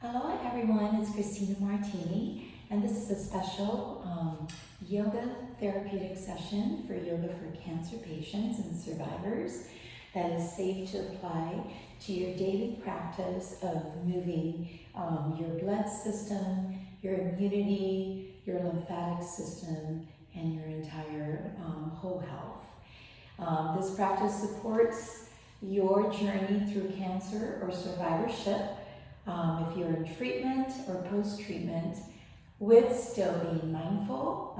Hello everyone, it's Christina Martini, and this is a special yoga therapeutic session for yoga for cancer patients and survivors that is safe to apply to your daily practice of moving your blood system, your immunity, your lymphatic system, and your entire whole health. This practice supports your journey through cancer or survivorship. If you're in treatment or post-treatment, with still being mindful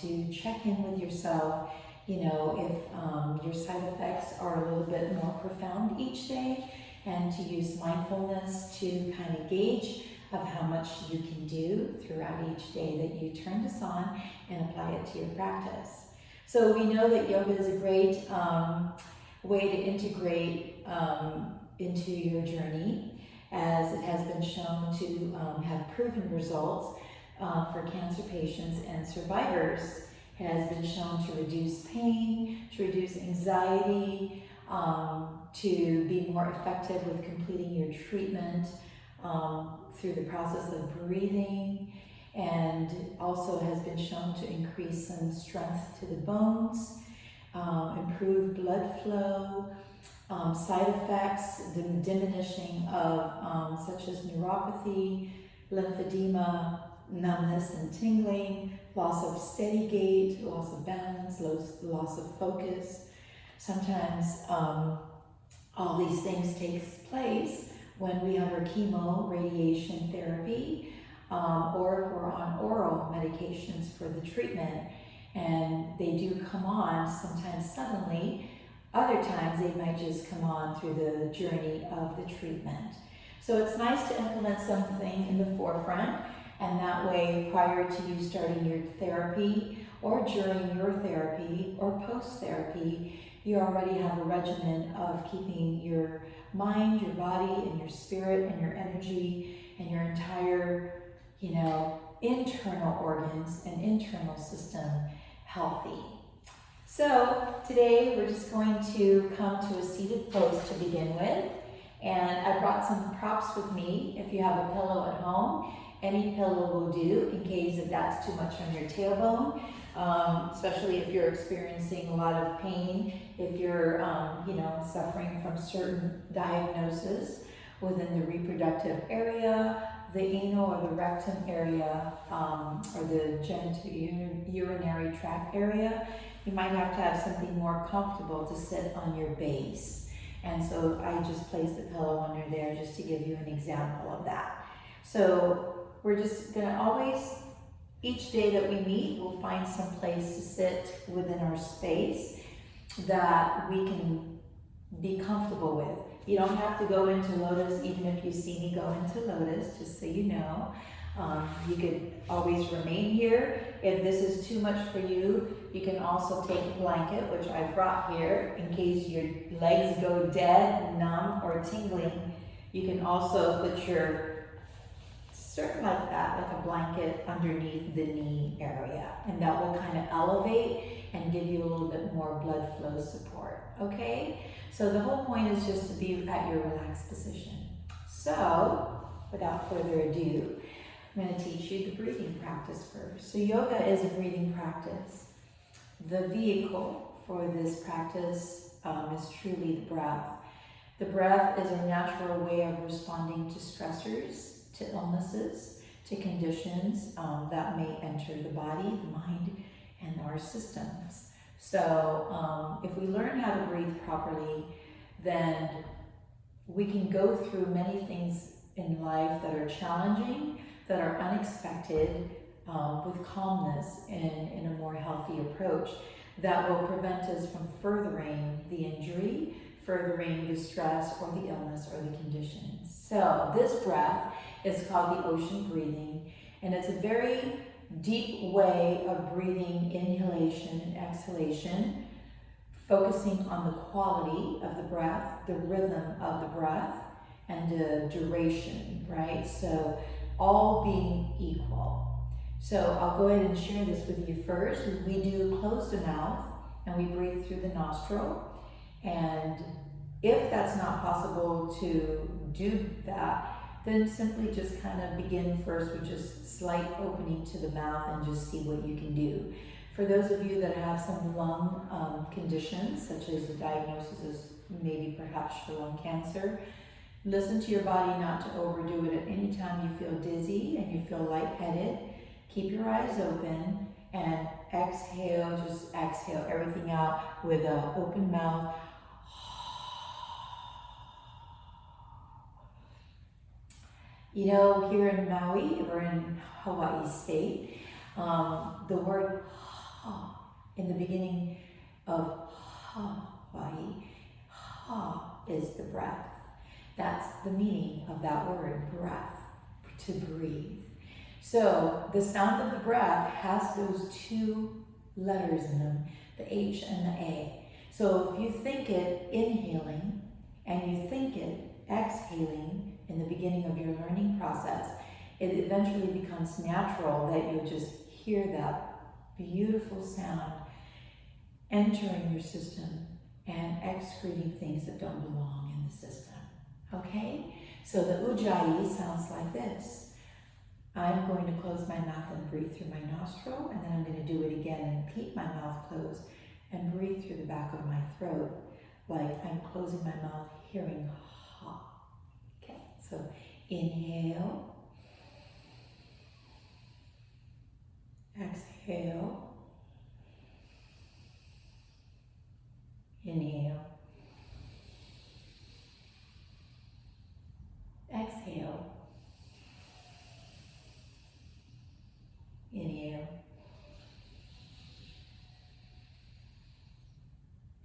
to check in with yourself, if your side effects are a little bit more profound each day, and to use mindfulness to kind of gauge of how much you can do throughout each day that you turn this on and apply it to your practice. So we know that yoga is a great way to integrate into your journey, as it has been shown to have proven results for cancer patients and survivors. It has been shown to reduce pain, to reduce anxiety, to be more effective with completing your treatment through the process of breathing, and also has been shown to increase some strength to the bones, improve blood flow, side effects, the diminishing of such as neuropathy, lymphedema, numbness and tingling, loss of steady gait, loss of balance, loss of focus. Sometimes all these things take place when we have our chemo, radiation therapy, or if we're on oral medications for the treatment, and they do come on sometimes suddenly. Other times they might just come on through the journey of the treatment. So it's nice to implement something in the forefront, and that way prior to you starting your therapy or during your therapy or post-therapy, you already have a regimen of keeping your mind, your body, and your spirit and your energy and your entire, internal organs and internal system healthy. So today we're just going to come to a seated pose to begin with, and I brought some props with me. If you have a pillow at home, any pillow will do in case if that's too much on your tailbone, especially if you're experiencing a lot of pain, if you're suffering from certain diagnoses within the reproductive area, the anal or the rectum area, or the genitourinary tract area. You might have to have something more comfortable to sit on your base. And so I just placed the pillow under there just to give you an example of that. So we're just gonna always, each day that we meet, we'll find some place to sit within our space that we can be comfortable with. You don't have to go into lotus, even if you see me go into lotus, just so you know. You could always remain here. If this is too much for you, you can also take a blanket, which I brought here, in case your legs go dead, numb, or tingling. You can also put your, like that, like a blanket underneath the knee area, and that will kind of elevate and give you a little bit more blood flow support, okay? So the whole point is just to be at your relaxed position. So, without further ado, I'm going to teach you the breathing practice first. So yoga is a breathing practice. The vehicle for this practice is truly the breath. The breath is our natural way of responding to stressors, to illnesses, to conditions that may enter the body, the mind, and our systems. So if we learn how to breathe properly, then we can go through many things in life that are challenging, that are unexpected, with calmness and in a more healthy approach that will prevent us from furthering the injury, furthering the stress or the illness or the conditions. So this breath is called the ocean breathing, and it's a very deep way of breathing, inhalation and exhalation, focusing on the quality of the breath, the rhythm of the breath, and the duration, right? So all being equal. So I'll go ahead and share this with you first. We do close the mouth and we breathe through the nostril. And if that's not possible to do that, then simply just kind of begin first with just slight opening to the mouth and just see what you can do. For those of you that have some lung conditions, such as a diagnosis as maybe perhaps for lung cancer, listen to your body not to overdo it. At any time you feel dizzy and you feel lightheaded, keep your eyes open and exhale, just exhale everything out with an open mouth. You know, here in Maui, or in Hawaii state, the word ha in the beginning of Hawaii, ha is the breath. That's the meaning of that word, breath, to breathe. So the sound of the breath has those two letters in them, the H and the A. So if you think it inhaling and you think it exhaling in the beginning of your learning process, it eventually becomes natural that you'll just hear that beautiful sound entering your system and excreting things that don't belong in the system. Okay? So the ujjayi sounds like this. I'm going to close my mouth and breathe through my nostril, and then I'm going to do it again and keep my mouth closed and breathe through the back of my throat, like I'm closing my mouth, hearing ha. Okay, so inhale, exhale, inhale, exhale, inhale,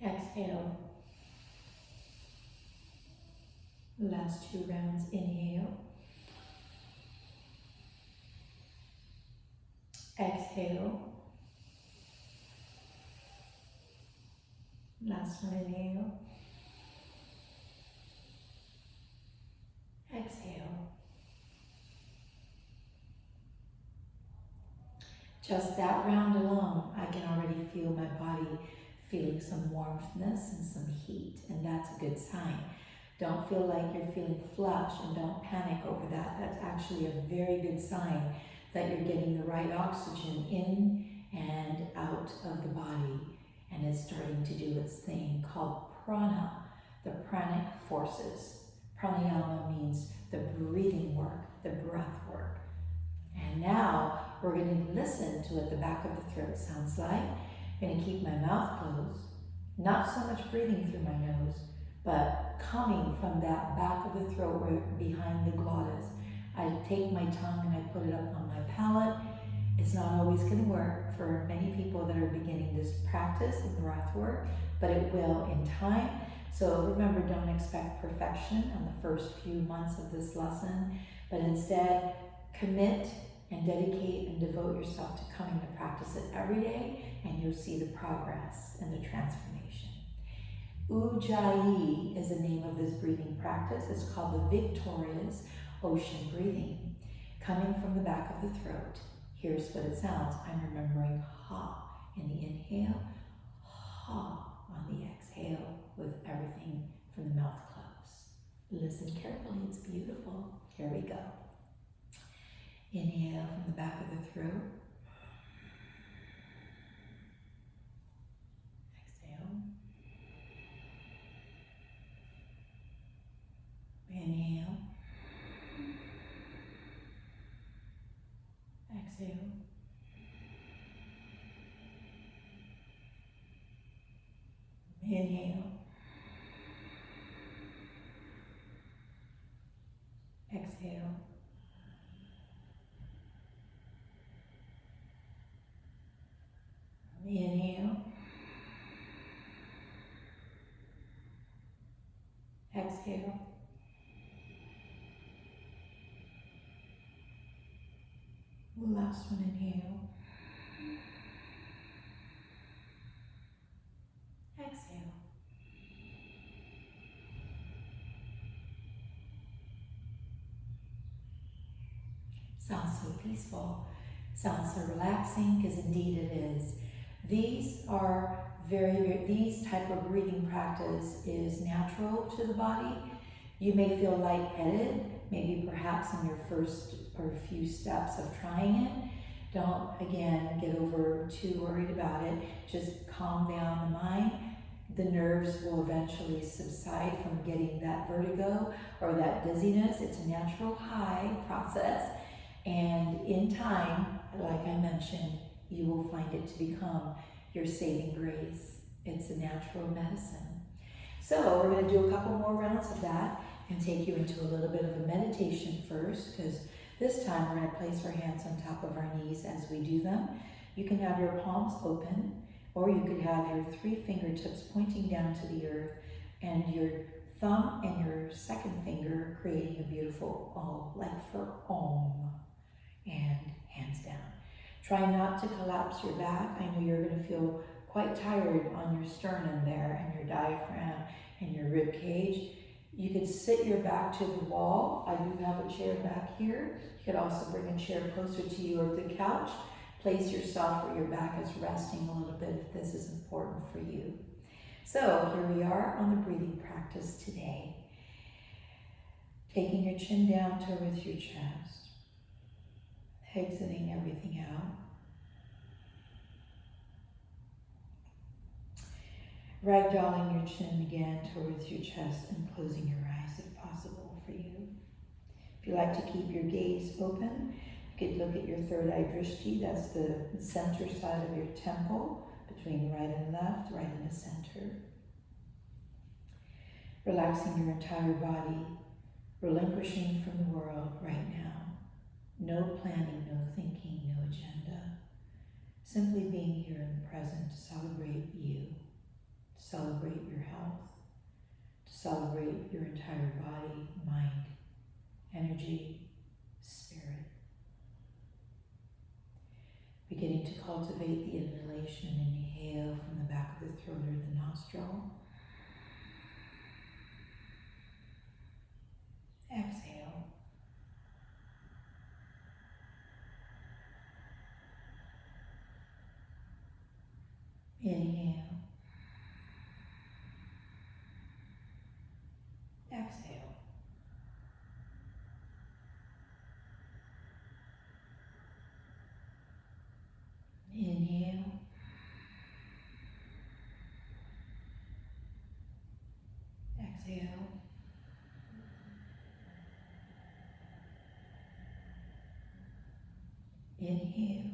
exhale. Last 2 rounds, inhale, exhale, last one, inhale, exhale. Just that round alone, I can already feel my body feeling some warmthness and some heat, and that's a good sign. Don't feel like you're feeling flush, and don't panic over that. That's actually a very good sign that you're getting the right oxygen in and out of the body, and it's starting to do its thing called prana, the pranic forces. Pranayama means the breathing work, the breath work. And now we're going to listen to what the back of the throat sounds like. I'm going to keep my mouth closed, not so much breathing through my nose, but coming from that back of the throat where behind the glottis. I take my tongue and I put it up on my palate. It's not always going to work for many people that are beginning this practice of breath work, but it will in time. So remember, don't expect perfection on the first few months of this lesson, but instead commit and dedicate and devote yourself to coming to practice it every day, and you'll see the progress and the transformation. Ujjayi is the name of this breathing practice. It's called the victorious ocean breathing. Coming from the back of the throat, here's what it sounds. I'm remembering ha in the inhale, ha on the exhale, with everything from the mouth closed. Listen carefully, it's beautiful. Here we go. Inhale from the back of the throat. Exhale. Inhale. Exhale. Inhale. Exhale. Inhale. Exhale. Last one, inhale. Exhale. Sounds so peaceful. Sounds so relaxing, because indeed it is. These type of breathing practice is natural to the body. You may feel lightheaded, maybe perhaps in your first or few steps of trying it. Don't, again, get over too worried about it. Just calm down the mind. The nerves will eventually subside from getting that vertigo or that dizziness. It's a natural high process. And in time, like I mentioned, you will find it to become your saving grace. It's a natural medicine. So we're going to do a couple more rounds of that and take you into a little bit of a meditation first, because this time we're going to place our hands on top of our knees as we do them. You can have your palms open, or you could have your 3 fingertips pointing down to the earth and your thumb and your second finger creating a beautiful O, like for Om, and hands down. Try not to collapse your back. I know you're going to feel quite tired on your sternum there and your diaphragm and your rib cage. You could sit your back to the wall. I do have a chair back here. You could also bring a chair closer to you or the couch. Place yourself where your back is resting a little bit if this is important for you. So here we are on the breathing practice today. Taking your chin down towards your chest. Exiting everything out. Ragdolling your chin again towards your chest and closing your eyes if possible for you. If you like to keep your gaze open, you could look at your third eye drishti. That's the center side of your temple, between right and left, right in the center. Relaxing your entire body, relinquishing from the world right now. No planning, no thinking, no agenda. Simply being here in the present to celebrate you. Celebrate your health, to celebrate your entire body, mind, energy, spirit. Beginning to cultivate the inhalation. Inhale from the back of the throat or the nostril. Exhale. Inhale. Exhale. Inhale. Exhale. Inhale.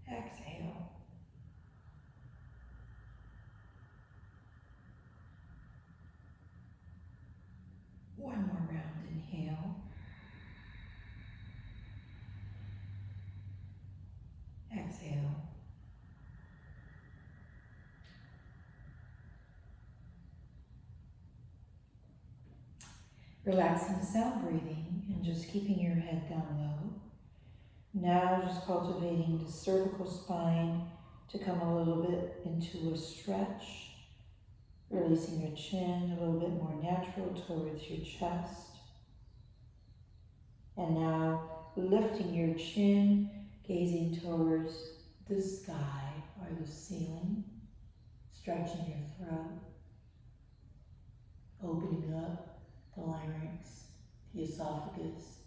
Exhale. One more round. Inhale. Exhale. Relaxing the sound breathing and just keeping your head down low. Now just cultivating the cervical spine to come a little bit into a stretch. Releasing your chin a little bit more natural towards your chest. And now lifting your chin, gazing towards the sky or the ceiling. Stretching your throat. Opening up the larynx, the esophagus,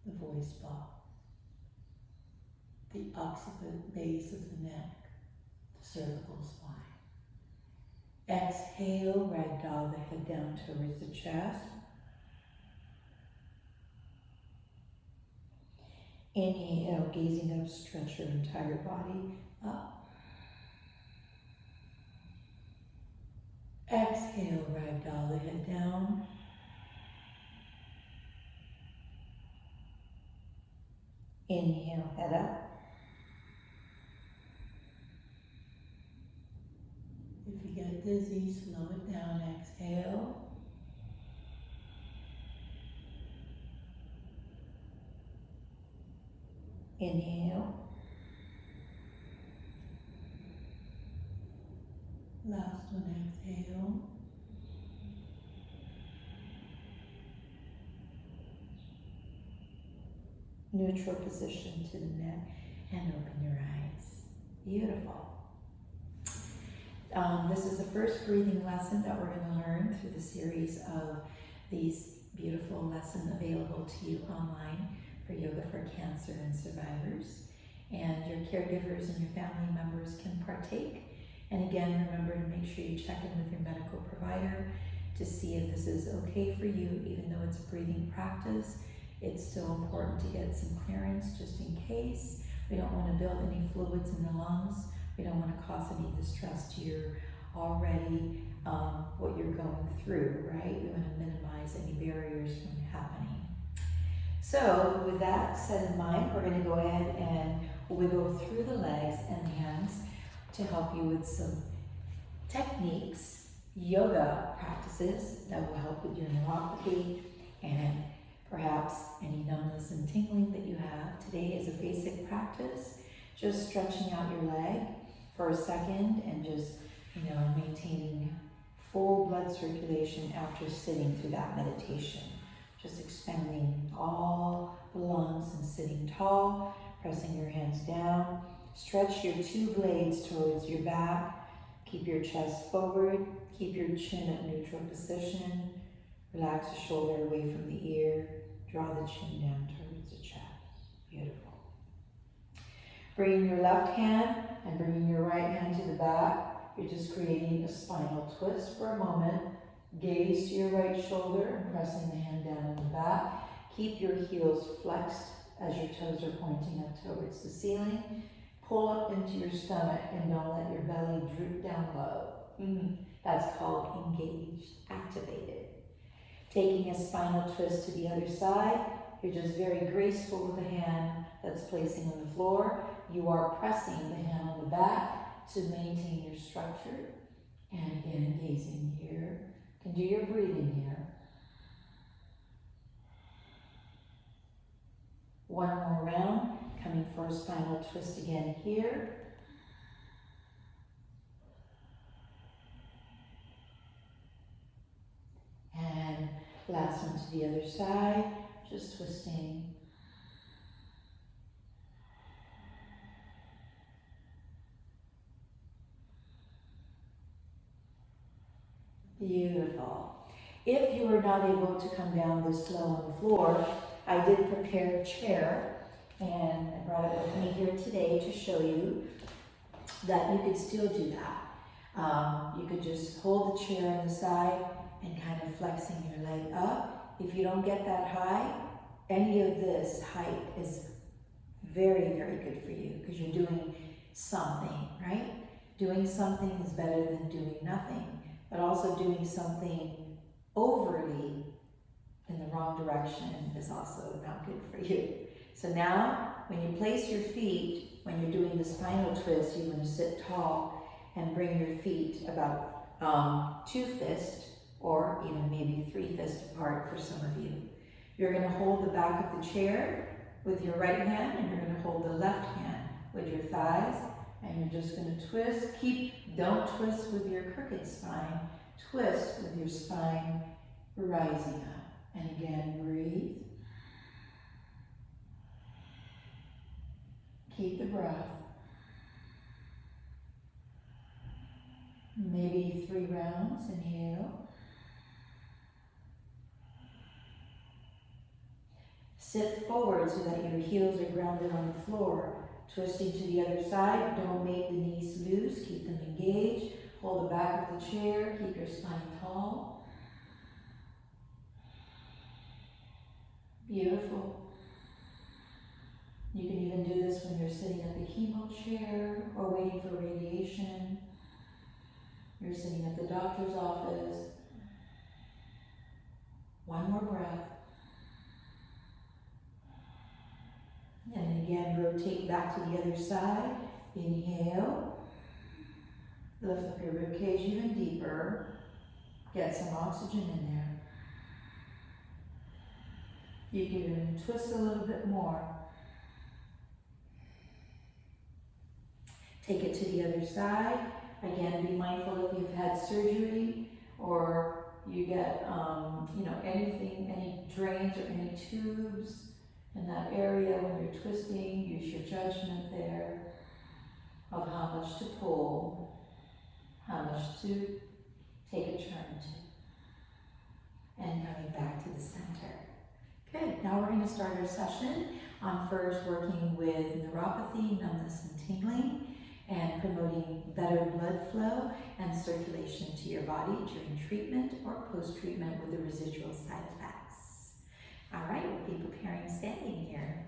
the voice box, the occiput base of the neck, the cervical spine. Exhale, ragdoll the head down towards the chest. Inhale, gazing up, stretch your entire body up. Exhale, ragdoll the head down. Inhale, head up. If you get dizzy, slow it down. Exhale. Inhale. Last one, exhale. Neutral position to the neck and open your eyes. Beautiful. This is the first breathing lesson that we're going to learn through the series of these beautiful lessons available to you online for Yoga for Cancer and Survivors. And your caregivers and your family members can partake. And again, remember to make sure you check in with your medical provider to see if this is okay for you. Even though it's a breathing practice, it's still important to get some clearance just in case. We don't want to build any fluids in the lungs. We don't want to cause any distress to your already what you're going through, right? We want to minimize any barriers from happening. So with that set in mind, we're going to go ahead and wiggle through the legs and hands to help you with some techniques, yoga practices that will help with your neuropathy and perhaps any numbness and tingling that you have. Today is a basic practice, just stretching out your leg for a second and just, maintaining full blood circulation after sitting through that meditation. Just expanding all the lungs and sitting tall, pressing your hands down. Stretch your two blades towards your back. Keep your chest forward. Keep your chin at neutral position. Relax the shoulder away from the ear. Draw the chin down towards the chest. Beautiful. Bringing your left hand and bringing your right hand to the back. You're just creating a spinal twist for a moment. Gaze to your right shoulder and pressing the hand down in the back. Keep your heels flexed as your toes are pointing up towards the ceiling. Pull up into your stomach and don't let your belly droop down low. That's called engaged, activated. Taking a spinal twist to the other side, you're just very graceful with the hand that's placing on the floor. You are pressing the hand on the back to maintain your structure. And again, gazing here. You can do your breathing here. One more round, coming for a spinal twist again here. And last one to the other side, just twisting. Beautiful. If you were not able to come down this low on the floor, I did prepare a chair, and I brought it with me here today to show you that you could still do that. You could just hold the chair on the side and kind of flexing your leg up. If you don't get that high, any of this height is very, very good for you because you're doing something, right? Doing something is better than doing nothing, but also doing something overly in the wrong direction is also not good for you. So now, when you place your feet, when you're doing the spinal twist, you want to sit tall and bring your feet about 2 fists or even maybe 3 fists apart for some of you. You're going to hold the back of the chair with your right hand, and you're going to hold the left hand with your thighs, and you're just going to twist. Don't twist with your crooked spine. Twist with your spine rising up. And again, breathe. Keep the breath. Maybe 3 rounds. Inhale. Sit forward so that your heels are grounded on the floor. Twisting to the other side. Don't make the knees loose. Keep them engaged. Hold the back of the chair. Keep your spine tall. Beautiful. You can even do this when you're sitting at the chemo chair or waiting for radiation. You're sitting at the doctor's office. One more breath. And again, rotate back to the other side. Inhale. Lift up your ribcage even deeper. Get some oxygen in there. You can even twist a little bit more. Take it to the other side. Again, be mindful if you've had surgery or you get, anything, any drains or any tubes in that area when you're twisting. Use your judgment there of how much to pull, how two, take a turn, two, and coming back to the center. Good, now we're going to start our session on first working with neuropathy, numbness, and tingling, and promoting better blood flow and circulation to your body during treatment or post-treatment with the residual side effects. All right, we'll be preparing standing here.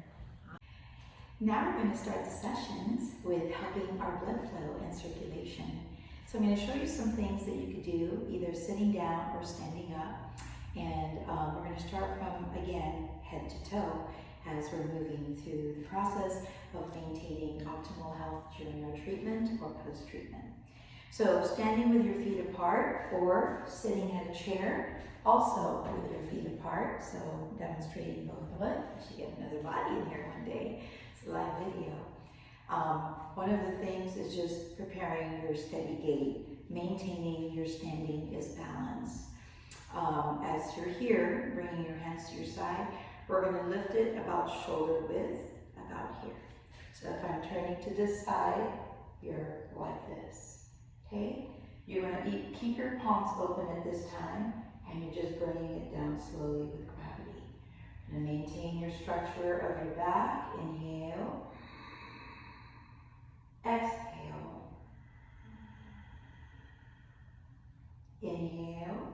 Now we're going to start the sessions with helping our blood flow and circulation. So I'm going to show you some things that you could do, either sitting down or standing up. And we're going to start from, again, head to toe as we're moving through the process of maintaining optimal health during our treatment or post-treatment. So standing with your feet apart or sitting at a chair, also with your feet apart, so demonstrating both of it. We should get another body in here one day. It's a live video. One of the things is just preparing your steady gait. Maintaining your standing is balance. As you're here, bringing your hands to your side, we're going to lift it about shoulder width, about here. So if I'm turning to this side, you're like this, okay? You're going to keep your palms open at this time, and you're just bringing it down slowly with gravity. And maintain your structure of your back. Inhale. Exhale. Inhale.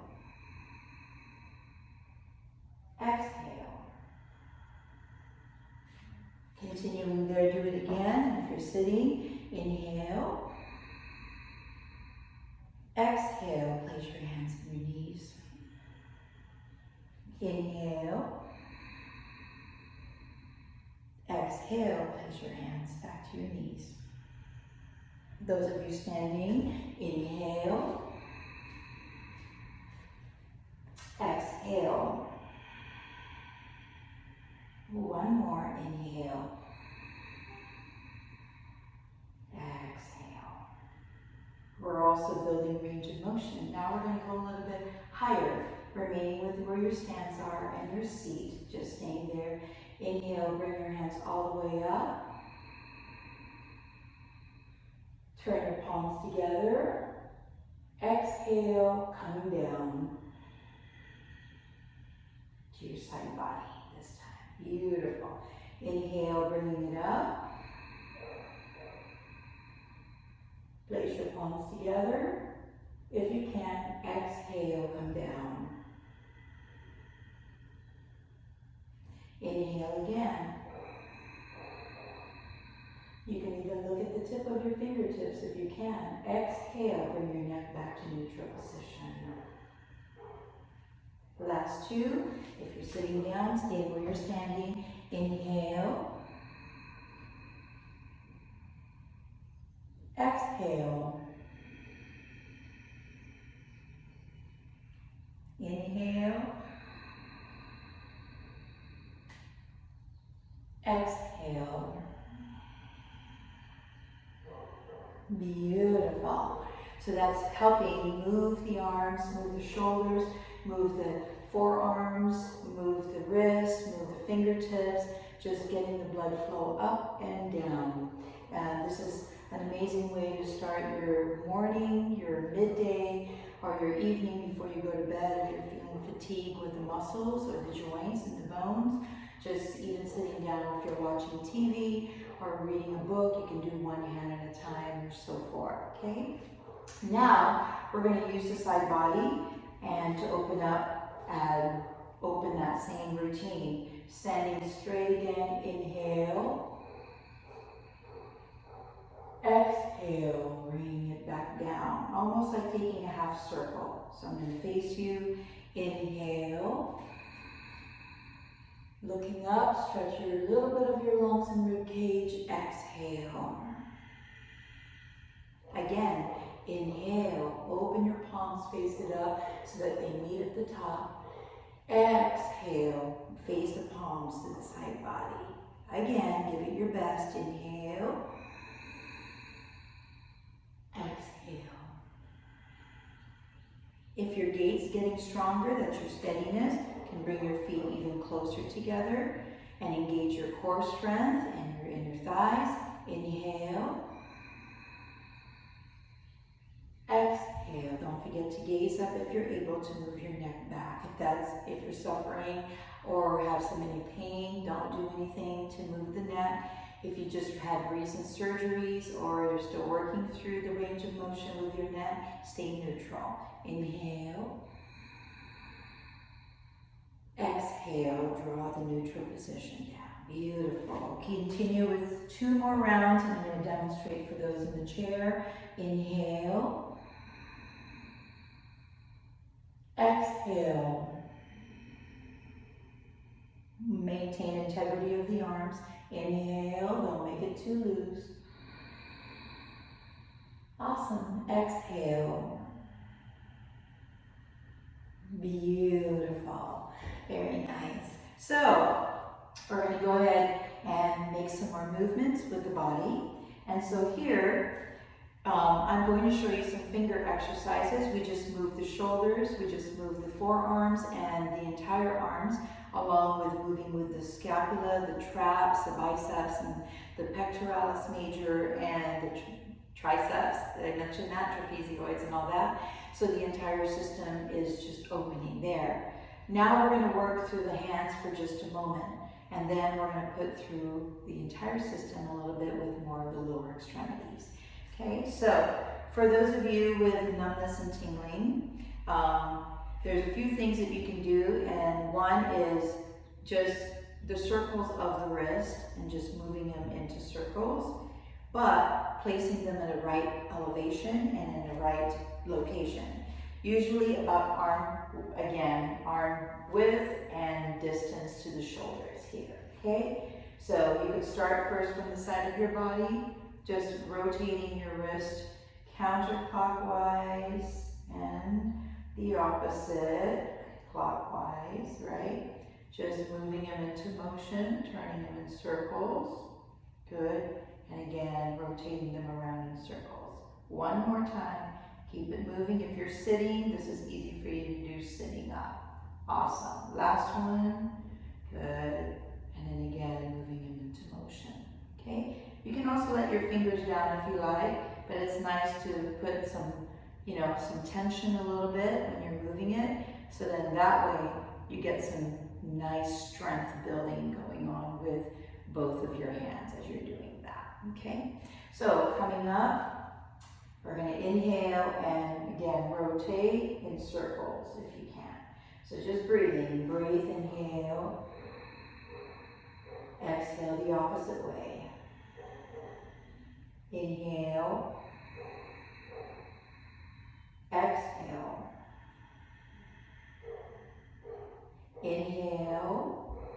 Exhale. Continuing there, do it again. If you're sitting, inhale. Exhale, place your hands on your knees. Inhale. Exhale, place your hands back to your knees. Those of you standing, inhale. Exhale. One more, inhale. Exhale. We're also building range of motion. Now we're going to go a little bit higher, remaining with where your stands are and your seat, just staying there. Inhale, bring your hands all the way up. Turn your palms together. Exhale, coming down to your side body this time. Beautiful. Inhale, bringing it up. Place your palms together. If you can, exhale, come down. Inhale again. You can even look at the tip of your fingertips if you can. Exhale, bring your neck back to neutral position. Last two. If you're sitting down, stay where you're standing. Inhale. Exhale. Inhale. Exhale. Beautiful. So that's helping move the arms, move the shoulders, move the forearms, move the wrists, move the fingertips, just getting the blood flow up and down. And this is an amazing way to start your morning, your midday, or your evening before you go to bed if you're feeling fatigue with the muscles or the joints and the bones. Just even sitting down if you're watching TV or reading a book, you can do one hand at a time or so forth, okay? Now, we're going to use the side body and to open up and open that same routine. Standing straight again, inhale. Exhale, bringing it back down, almost like taking a half circle. So I'm going to face you, inhale. Looking up, stretch a little bit of your lungs and rib cage, exhale. Again, inhale, open your palms, face it up so that they meet at the top. Exhale, face the palms to the side body. Again, give it your best, inhale. Exhale. If your gait's getting stronger, that's your steadiness, can bring your feet even closer together and engage your core strength and your inner thighs. Inhale. Exhale. exhale. Don't forget to gaze up if you're able to move your neck back. If you're suffering or have some any pain, don't do anything to move the neck. If you just had recent surgeries or you're still working through the range of motion with your neck, stay neutral. Inhale. Exhale, draw the neutral position down. Beautiful. Continue with 2 more rounds, and I'm going to demonstrate for those in the chair. Inhale. Exhale. Maintain integrity of the arms. Inhale, don't make it too loose. Awesome. Exhale. Beautiful. Very nice. So, we're going to go ahead and make some more movements with the body. And so here, I'm going to show you some finger exercises. We just move the shoulders, we just move the forearms and the entire arms, along with moving with the scapula, the traps, the biceps, and the pectoralis major, and the triceps. I mentioned that, trapezoids and all that. So the entire system is just opening there. Now we're going to work through the hands for just a moment, and then we're going to put through the entire system a little bit with more of the lower extremities. Okay, so for those of you with numbness and tingling, there's a few things that you can do, and one is just the circles of the wrist and just moving them into circles, but placing them at a right elevation and in the right location. Usually about arm width and distance to the shoulders here, okay? So you could start first from the side of your body, just rotating your wrist counterclockwise and the opposite clockwise, right? Just moving them into motion, turning them in circles. Good. And again, rotating them around in circles. One more time. Keep it moving. If you're sitting, this is easy for you to do sitting up. Awesome. Last one. Good. And then again, moving them into motion. Okay? You can also let your fingers down if you like, but it's nice to put some, some tension a little bit when you're moving it, so then that way you get some nice strength building going on with both of your hands as you're doing that. Okay? So coming up, we're going to inhale and again rotate in circles if you can. So just breathing. Breathe, inhale. Exhale the opposite way. Inhale. Exhale. Inhale.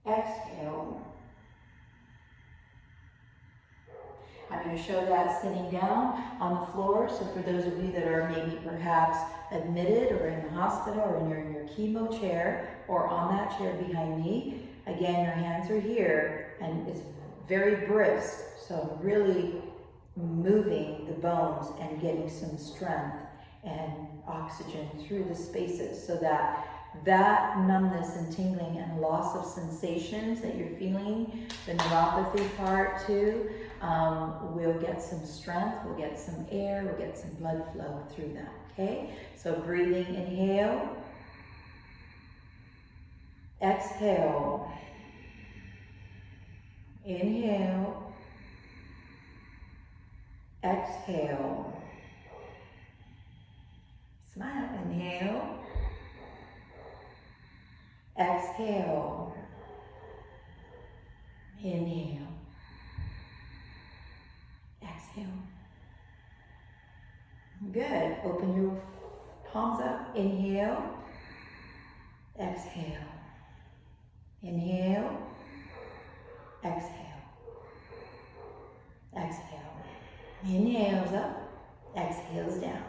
Exhale. I'm going to show that sitting down on the floor. So for those of you that are maybe perhaps admitted or in the hospital or you're in your chemo chair or on that chair behind me, again, your hands are here and it's very brisk. So really moving the bones and getting some strength and oxygen through the spaces so that numbness and tingling and loss of sensations that you're feeling, the neuropathy part too, we'll get some strength, we'll get some air, we'll get some blood flow through that, okay? So breathing, inhale. Exhale. Inhale. Exhale. Smile. Inhale. Exhale. Inhale. Exhale. Good. Open your palms up. Inhale. Exhale. Inhale. Exhale. Exhale. Inhales up. Exhales down.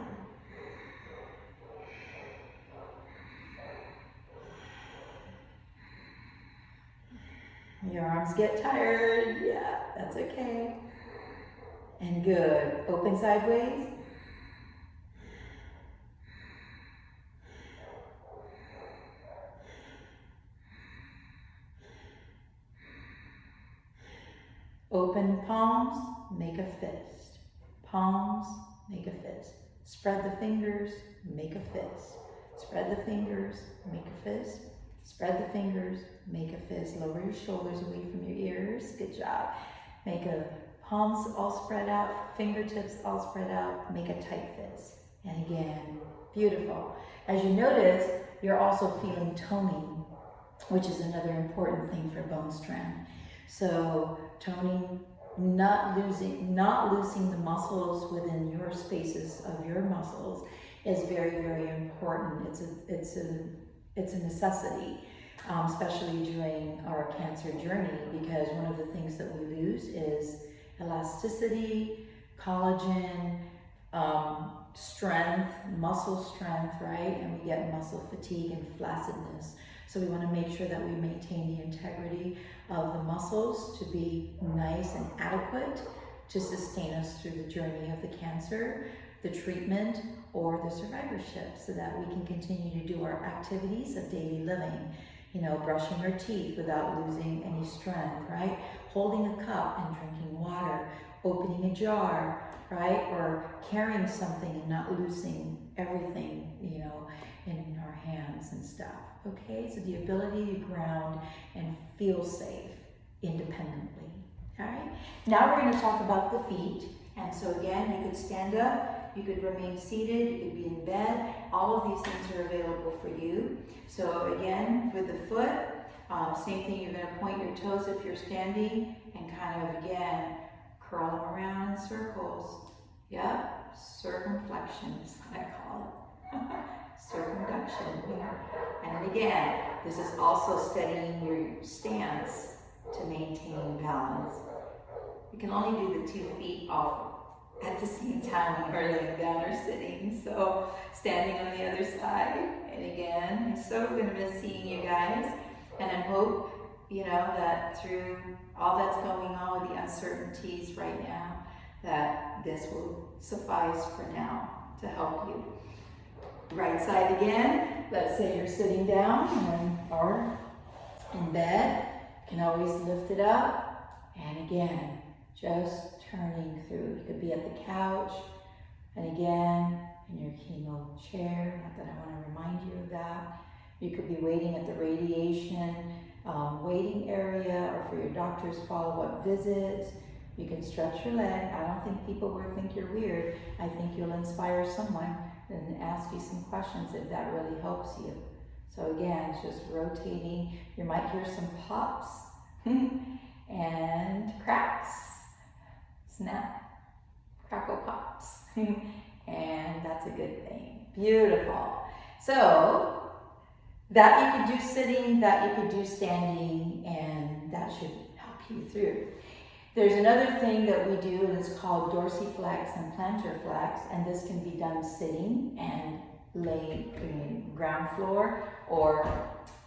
Your arms get tired. Yeah, that's okay. And good. Open sideways. Open palms, make a fist. Palms, make a fist. Spread the fingers, make a fist. Spread the fingers, make a fist. Spread the fingers, make a fist. Lower your shoulders away from your ears. Good job. Make a palms all spread out, fingertips all spread out. Make a tight fist. And again, beautiful. As you notice, you're also feeling toning, which is another important thing for bone strength. So toning, not losing the muscles within your spaces of your muscles is very, very important. It's a necessity, especially during our cancer journey, because one of the things that we lose is elasticity, collagen, strength, muscle strength, right? And we get muscle fatigue and flaccidness. So we want to make sure that we maintain the integrity of the muscles to be nice and adequate to sustain us through the journey of the cancer, the treatment, or the survivorship, so that we can continue to do our activities of daily living. You know, brushing our teeth without losing any strength, right? Holding a cup and drinking water, opening a jar, right? Or carrying something and not losing everything, you know, in our hands and stuff, okay? So the ability to ground and feel safe independently, all right? Now we're gonna talk about the feet. And so again, you could stand up, you could remain seated, you could be in bed. All of these things are available for you. So again, with the foot, same thing, you're gonna point your toes if you're standing and kind of, again, curl them around in circles. Yep, circumflexion is what I call it. Circumduction. And then again, this is also steadying your stance to maintain balance. You can only do the 2 feet off at the same time when we're laying down or sitting. So standing on the other side. And again, I'm so gonna miss seeing you guys. And I hope, you know, that through all that's going on with the uncertainties right now, that this will suffice for now to help you. Right side again. Let's say you're sitting down or in bed. You can always lift it up. And again, just turning through. You could be at the couch. And again, in your chemo chair. Not that I want to remind you of that. You could be waiting at the radiation waiting area, or for your doctor's follow-up visit. You can stretch your leg. I don't think people will think you're weird. I think you'll inspire someone and ask you some questions if that really helps you. So again, it's just rotating. You might hear some pops and cracks, snap, crackle pops. And that's a good thing. Beautiful. So that you could do sitting, that you could do standing, and that should help you through. There's another thing that we do, and it's called dorsiflex and plantar flex, and this can be done sitting and laying in ground floor or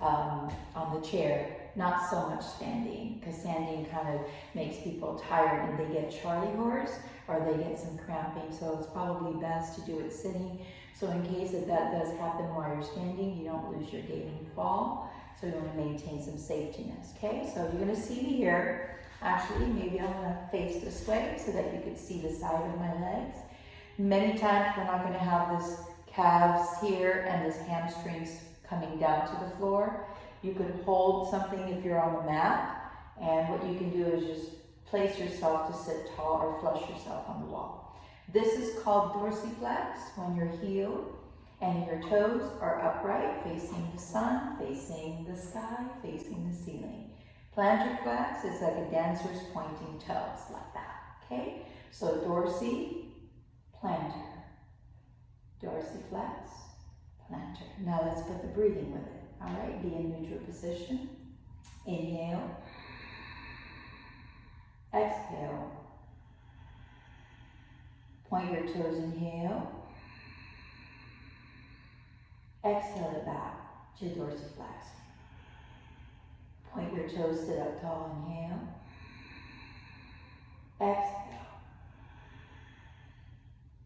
on the chair. Not so much standing, because standing kind of makes people tired and they get charley horse or they get some cramping. So it's probably best to do it sitting. So in case that does happen while you're standing, you don't lose your gait and fall. So you want to maintain some safetiness, okay? So you're going to see me here. Actually, maybe I'm going to face this way so that you can see the side of my legs. Many times we're not going to have this calves here and this hamstrings coming down to the floor. You could hold something if you're on the mat, and what you can do is just place yourself to sit tall or flush yourself on the wall. This is called dorsiflex, when your heel and your toes are upright, facing the sun, facing the sky, facing the ceiling. Plantar flex is like a dancer's pointing toes, like that, okay? So dorsi, plantar, dorsiflex, plantar. Now let's put the breathing with it. All right, be in neutral position. Inhale. Exhale. Point your toes, inhale. Exhale it back to dorsiflex. Point your toes, sit up tall, inhale. Exhale.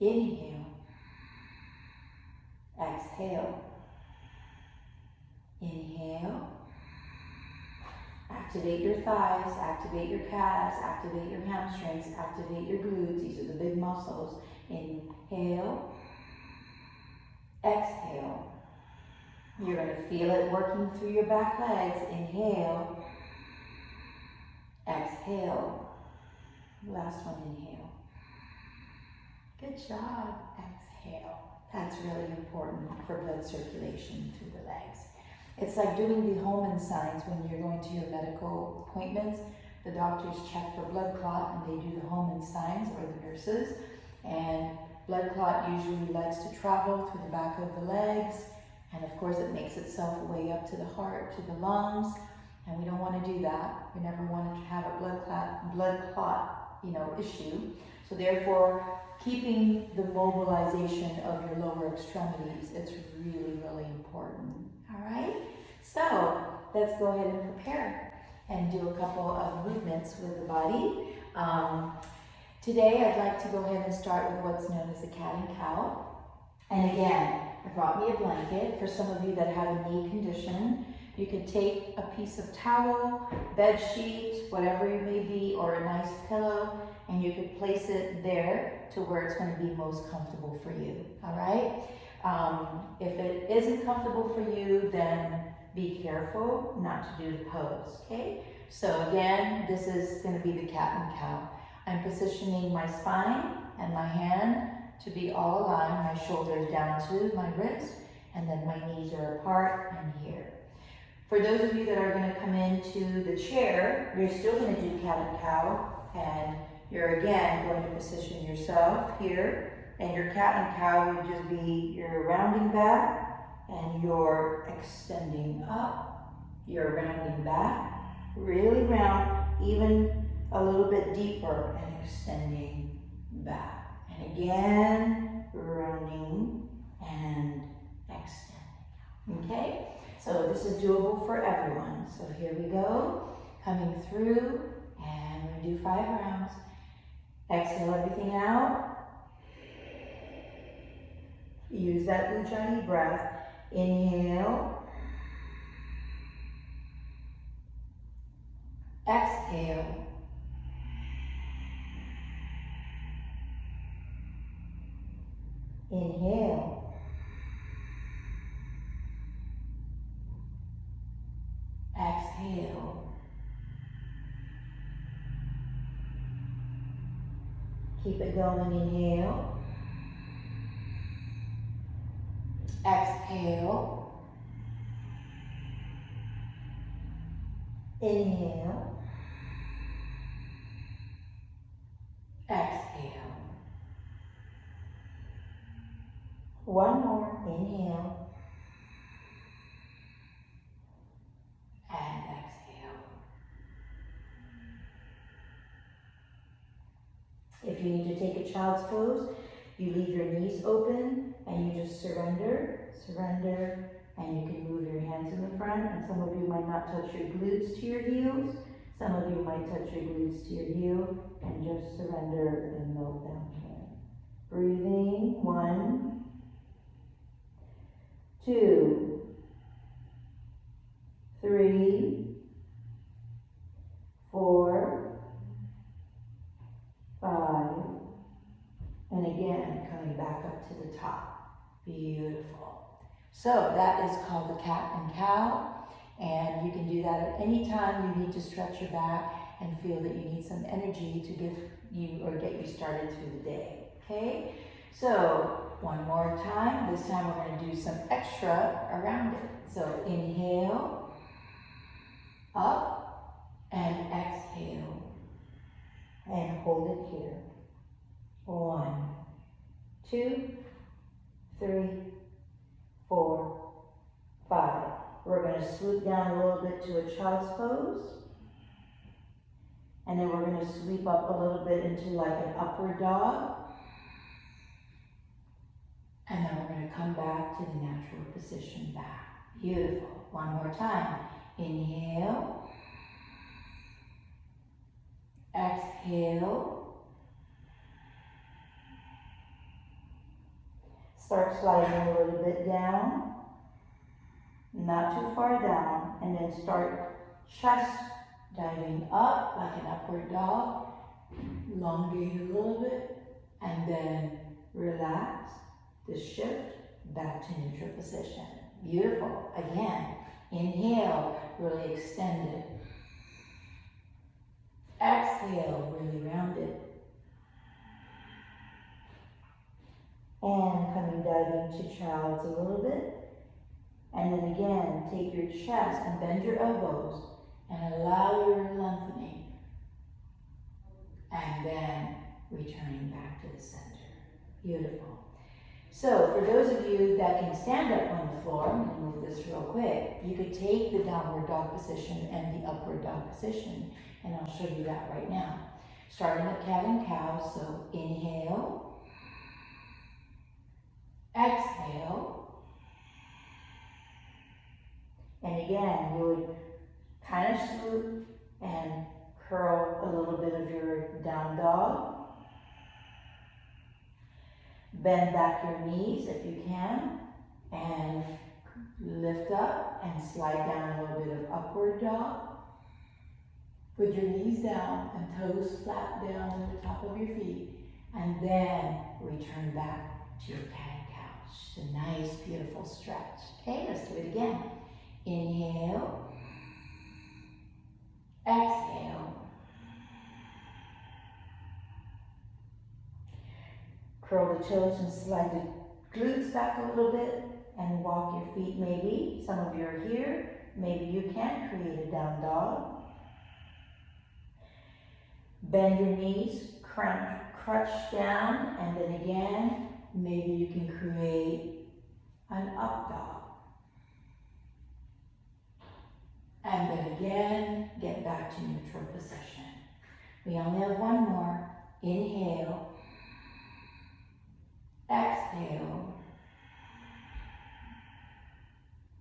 Inhale. Exhale. Inhale. Activate your thighs, activate your calves, activate your hamstrings, activate your glutes. These are the big muscles. Inhale, exhale. You're going to feel it working through your back legs. Inhale, exhale. Last one, inhale. Good job. Exhale. That's really important for blood circulation through the legs. It's like doing the Holman signs when you're going to your medical appointments. The doctors check for blood clot and they do the Holman signs, or the nurses. And blood clot usually likes to travel through the back of the legs. And of course it makes itself way up to the heart, to the lungs. And we don't want to do that. We never want to have a blood clot, issue. So therefore, keeping the mobilization of your lower extremities, it's really, really important. All right? So let's go ahead and prepare and do a couple of movements with the body. Today I'd like to go ahead and start with what's known as the cat and cow. And again, I brought me a blanket. For some of you that have a knee condition, you could take a piece of towel, bed sheet, whatever it may be, or a nice pillow, and you could place it there to where it's going to be most comfortable for you, all right? If it isn't comfortable for you, then be careful not to do the pose, okay? So again, this is going to be the cat and cow. I'm positioning my spine and my hand to be all aligned, my shoulders down to my wrist, and then my knees are apart and here. For those of you that are going to come into the chair, you're still going to do cat and cow, and you're again going to position yourself here, and your cat and cow would just be you're rounding back and you're extending up, you're rounding back, really round, even a little bit deeper, and extending back. And again, rounding and extending. Okay? So this is doable for everyone. So here we go. Coming through, and we're going to do 5 rounds. Exhale everything out. Use that Ujjayi breath. Inhale. Exhale. Inhale. Exhale. Keep it going. Inhale. Exhale. Inhale. Exhale. One more. Inhale. And exhale. If you need to take a child's pose, you leave your knees open and you just surrender, and you can move your hands in the front, and some of you might not touch your glutes to your heels. Some of you might touch your glutes to your heel, and just surrender and melt down here. Breathing. 1, 2, 3, 4, 5, and again, coming back up to the top. Beautiful. So that is called the cat and cow, and you can do that at any time you need to stretch your back and feel that you need some energy to give you or get you started through the day, okay? So one more time. This time we're going to do some extra around it. So inhale, up, and exhale, and hold it here. 1, 2, 3, 4, 5. We're going to swoop down a little bit to a child's pose. And then we're going to sweep up a little bit into like an upward dog. And then we're going to come back to the natural position back. Beautiful. One more time. Inhale. Exhale. Start sliding a little bit down. Not too far down. And then start chest diving up like an upward dog. Elongate a little bit. And then relax the shift back to neutral position. Beautiful. Again, inhale, really extend it. Exhale, really round it. And coming diving to child's a little bit. And then again, take your chest and bend your elbows and allow your lengthening. And then returning back to the center. Beautiful. So for those of you that can stand up on the floor, I'm going to move this real quick. You could take the downward dog position and the upward dog position. And I'll show you that right now. Starting at cat and cow. So inhale. Exhale. And again, you would kind of swoop and curl a little bit of your down dog. Bend back your knees if you can. And lift up and slide down a little bit of upward dog. Put your knees down and toes flat down to the top of your feet. And then return back to your cat and cow. Just a nice, beautiful stretch. Okay, let's do it again. Inhale. Exhale. Curl the toes and slide the glutes back a little bit and walk your feet maybe. Some of you are here. Maybe you can create a down dog. Bend your knees, crunch down, and then again, maybe you can create an up dog. And then again, get back to neutral position. We only have one more. Inhale. Exhale.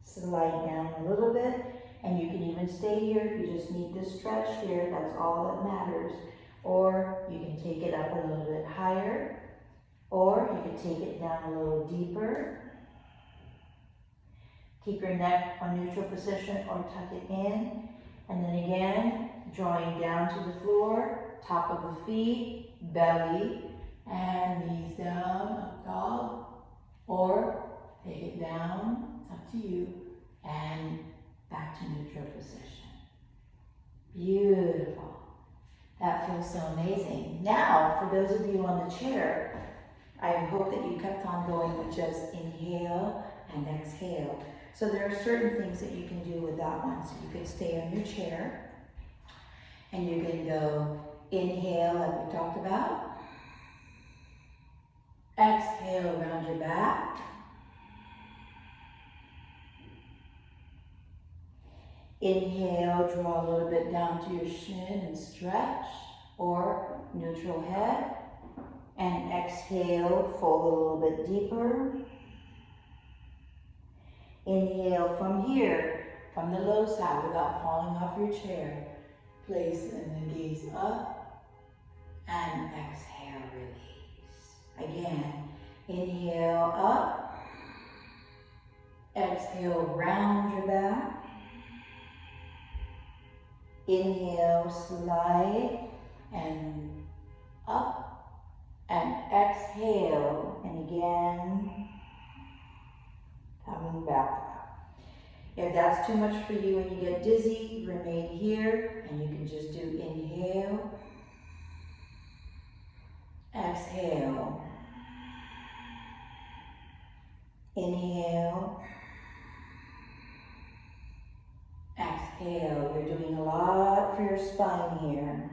Slide down a little bit, and you can even stay here if you just need this stretch here. That's all that matters. Or you can take it up a little bit higher, or you can take it down a little deeper. Keep your neck on neutral position or tuck it in. And then again, drawing down to the floor, top of the feet, belly, and knees down, up dog. Or take it down, it's up to you, and back to neutral position. Beautiful. That feels so amazing. Now, for those of you on the chair, I hope that you kept on going with just inhale and exhale. So there are certain things that you can do with that one. So you can stay on your chair, and you can go inhale like we talked about. Exhale around your back. Inhale, draw a little bit down to your shin and stretch, or neutral head. And exhale, fold a little bit deeper. Inhale from here, from the low side without falling off your chair. Place and then gaze up, and exhale, release. Again, inhale up, exhale, round your back. Inhale, slide, and up, and exhale, and again, coming back up. If that's too much for you and you get dizzy, remain here, and you can just do inhale, exhale, inhale, exhale. You're doing a lot for your spine here.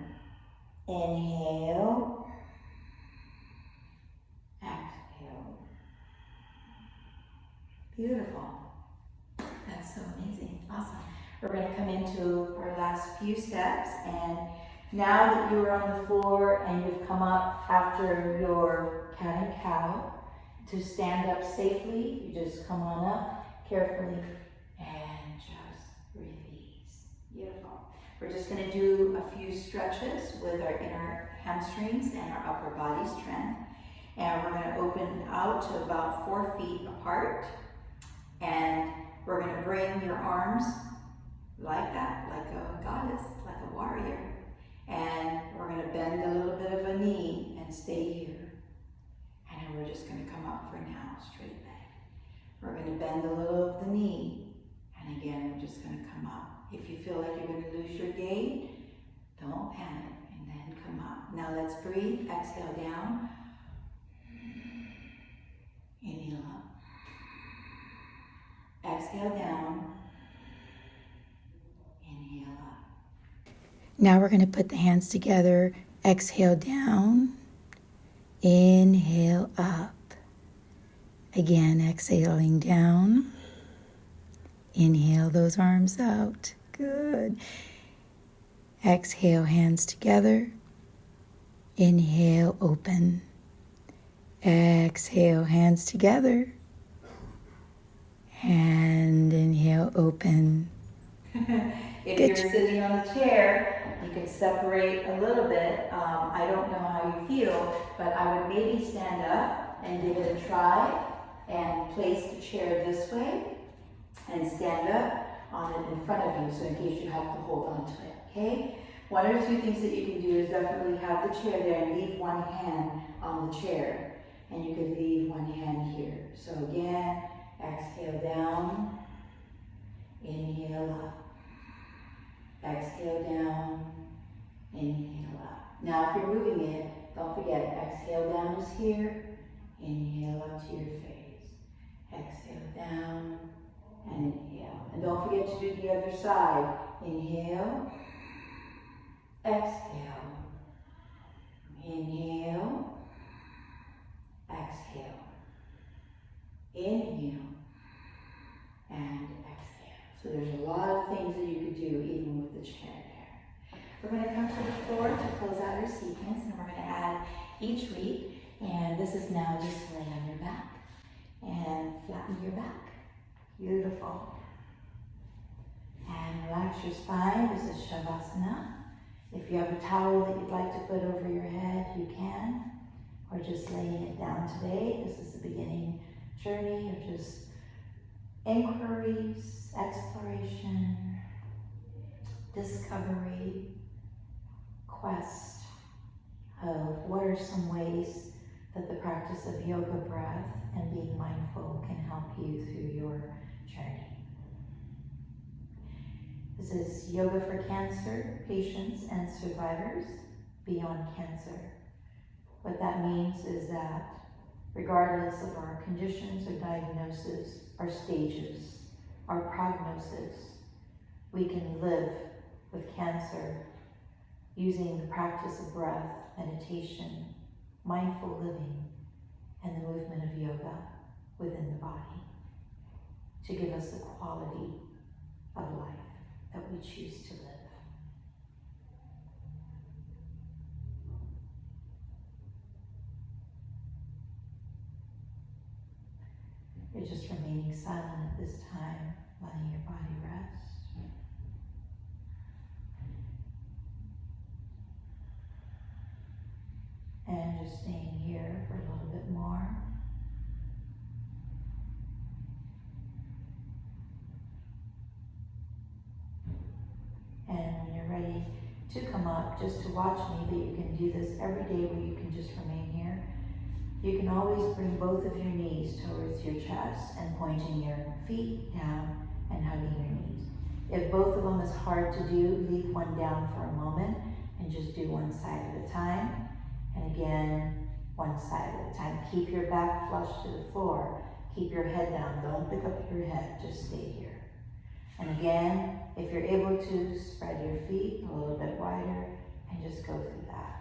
Inhale, exhale. Beautiful. That's so amazing. Awesome. We're going to come into our last few steps, and now that you're on the floor and you've come up after your cat and cow, to stand up safely, you just come on up carefully and just release. Beautiful. We're just going to do a few stretches with our inner hamstrings and our upper body strength. And we're going to open out to about 4 feet apart. And we're going to bring your arms like that, like a goddess, like a warrior. And we're going to bend a little bit of a knee and stay here. And we're just going to come up for now, straight leg. We're going to bend a little of the knee, and again, we're just going to come up. If you feel like you're going to lose your gait, don't panic, and then come up. Now let's breathe. Exhale down. Inhale up. Exhale down. Inhale up. Now we're going to put the hands together. Exhale down. Inhale up. Again, exhaling down. Inhale those arms out. Good. Exhale, hands together. Inhale, open. Exhale, hands together. And inhale, open. If you're sitting on a chair, you can separate a little bit. I don't know how you feel, but I would maybe stand up and give it a try and place the chair this way and stand up on it in front of you, so in case you have to hold on to it, okay? One or two things that you can do is definitely have the chair there and leave one hand on the chair, and you can leave one hand here. So again, exhale down, inhale up. Exhale down, inhale up. Now if you're moving it, don't forget, exhale down is here, inhale up to your face. Exhale down and inhale. And don't forget to do the other side. Inhale, exhale, inhale, exhale, inhale, and exhale. So there's a lot of things that you could do even with the chair there. We're going to come to the floor to close out our sequence, and we're going to add each week. And this is now just lay on your back and flatten your back. Beautiful. And relax your spine. This is Shavasana. If you have a towel that you'd like to put over your head, you can. Or just laying it down today. This is the beginning journey of just inquiries, exploration, discovery, quest of what are some ways that the practice of yoga breath and being mindful can help you through your journey. This is Yoga for Cancer Patients and Survivors Beyond Cancer. What that means is that regardless of our conditions or diagnosis, our stages, our prognosis, we can live with cancer using the practice of breath, meditation, mindful living, and the movement of yoga within the body to give us the quality of life that we choose to live. You're just remaining silent at this time, letting your body rest. And just staying here for a little bit more. And when you're ready to come up, just to watch me, but you can do this every day where you can just remain here. You can always bring both of your knees towards your chest and pointing your feet down and hugging your knees. If both of them is hard to do, leave one down for a moment and just do one side at a time. And again, one side at a time. Keep your back flush to the floor. Keep your head down. Don't pick up your head. Just stay here. And again, if you're able to, spread your feet a little bit wider and just go through that.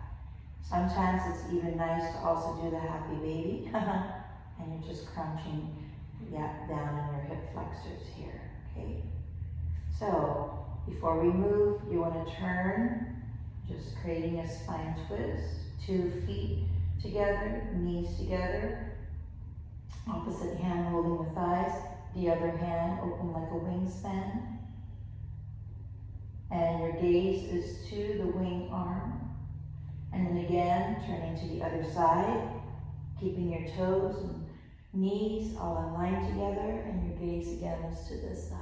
Sometimes it's even nice to also do the happy baby. And you're just crunching down on your hip flexors here, okay? So, before we move, you want to turn, just creating a spine twist. 2 feet together, knees together. Opposite hand holding the thighs. The other hand open like a wingspan. And your gaze is to the wing arm. And then again, turning to the other side, keeping your toes and knees all in line together, and your gaze again is to this side.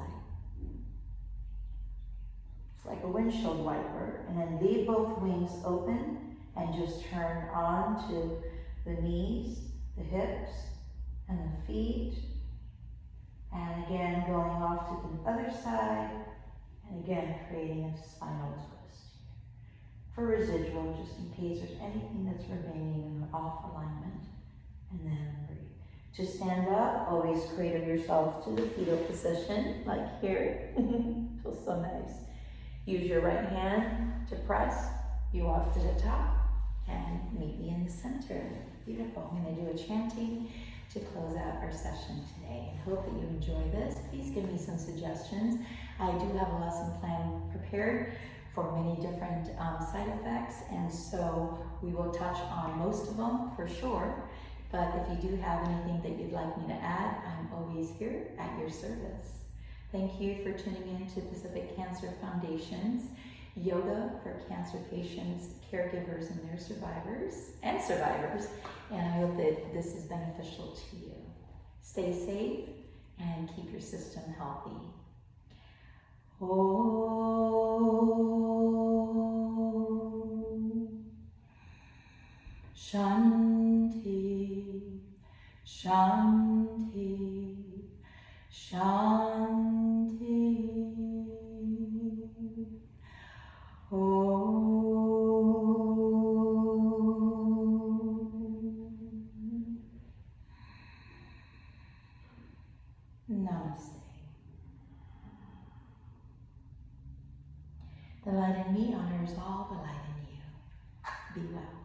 It's like a windshield wiper. And then leave both wings open and just turn on to the knees the hips and the feet. And again, going off to the other side. And again, creating a spinal twist. For residual, just in case there's anything that's remaining in the off alignment. And then breathe. To stand up, always cradle yourself to the fetal position, like here. Feels so nice. Use your right hand to press you off to the top and meet me in the center. Beautiful. I'm going to do a chanting to close out our session today. And hope that you enjoy this. Please give me some suggestions. I do have a lesson plan prepared for many different side effects, and so we will touch on most of them for sure. But if you do have anything that you'd like me to add, I'm always here at your service. Thank you for tuning in to Pacific Cancer Foundation's Yoga for Cancer Patients, Caregivers, and their survivors. And I hope that this is beneficial to you. Stay safe and keep your system healthy. Shanti, Shanti, Shanti. Namaste. The light in me honors all the light in you. Be well.